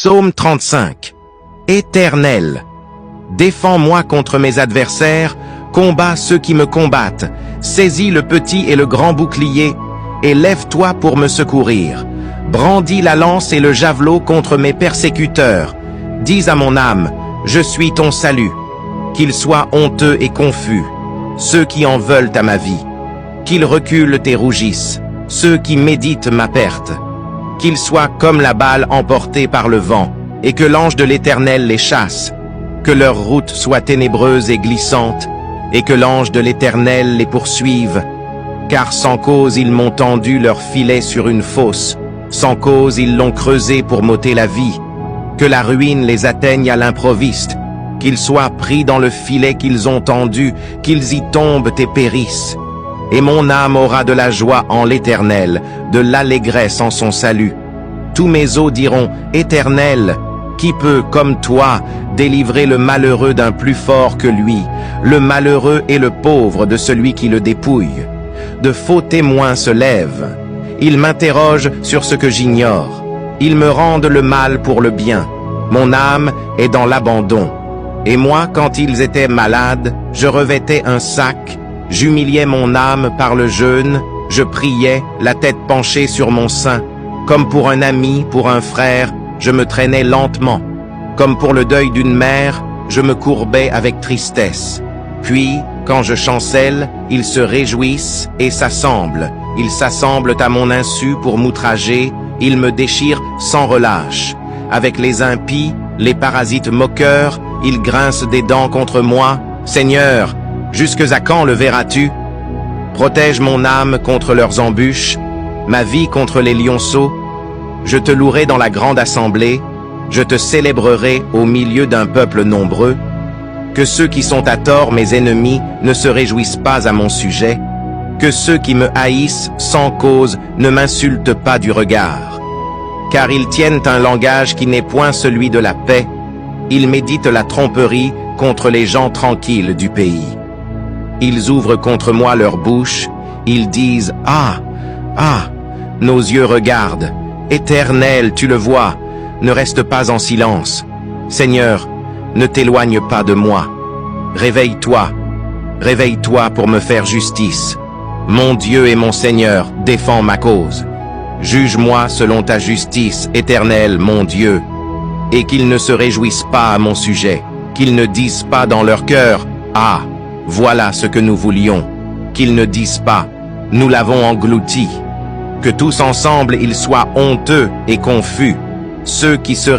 Psaume 35. Éternel, défends-moi contre mes adversaires, combats ceux qui me combattent, saisis le petit et le grand bouclier, et lève-toi pour me secourir. Brandis la lance et le javelot contre mes persécuteurs. Dis à mon âme, je suis ton salut. Qu'ils soient honteux et confus, ceux qui en veulent à ma vie. Qu'ils reculent et rougissent, ceux qui méditent ma perte. Qu'ils soient comme la balle emportée par le vent, et que l'ange de l'Éternel les chasse. Que leur route soit ténébreuse et glissante, et que l'ange de l'Éternel les poursuive. Car sans cause ils m'ont tendu leur filet sur une fosse, sans cause ils l'ont creusé pour m'ôter la vie. Que la ruine les atteigne à l'improviste, qu'ils soient pris dans le filet qu'ils ont tendu, qu'ils y tombent et périssent. Et mon âme aura de la joie en l'Éternel, de l'allégresse en son salut. Tous mes os diront, Éternel, qui peut, comme toi, délivrer le malheureux d'un plus fort que lui, le malheureux et le pauvre de celui qui le dépouille? De faux témoins se lèvent. Ils m'interrogent sur ce que j'ignore. Ils me rendent le mal pour le bien. Mon âme est dans l'abandon. Et moi, quand ils étaient malades, je revêtais un sac, j'humiliais mon âme par le jeûne, je priais, la tête penchée sur mon sein. Comme pour un ami, pour un frère, je me traînais lentement. Comme pour le deuil d'une mère, je me courbais avec tristesse. Puis, quand je chancelle, ils se réjouissent et s'assemblent. Ils s'assemblent à mon insu pour m'outrager, ils me déchirent sans relâche. Avec les impies, les parasites moqueurs, ils grincent des dents contre moi. Seigneur, jusque à quand le verras-tu? Protège mon âme contre leurs embûches, ma vie contre les lionceaux. Je te louerai dans la grande assemblée, je te célébrerai au milieu d'un peuple nombreux. Que ceux qui sont à tort mes ennemis ne se réjouissent pas à mon sujet. Que ceux qui me haïssent sans cause ne m'insultent pas du regard. Car ils tiennent un langage qui n'est point celui de la paix. Ils méditent la tromperie contre les gens tranquilles du pays. Ils ouvrent contre moi leur bouche, ils disent « Ah, ah !» Nos yeux regardent. Éternel, tu le vois, ne reste pas en silence. Seigneur, ne t'éloigne pas de moi. Réveille-toi, réveille-toi pour me faire justice. Mon Dieu et mon Seigneur, défends ma cause. Juge-moi selon ta justice, Éternel, mon Dieu. Et qu'ils ne se réjouissent pas à mon sujet, qu'ils ne disent pas dans leur cœur, « Ah, voilà ce que nous voulions », qu'ils ne disent pas, « Nous l'avons englouti ». Que tous ensemble ils soient honteux et confus, ceux qui se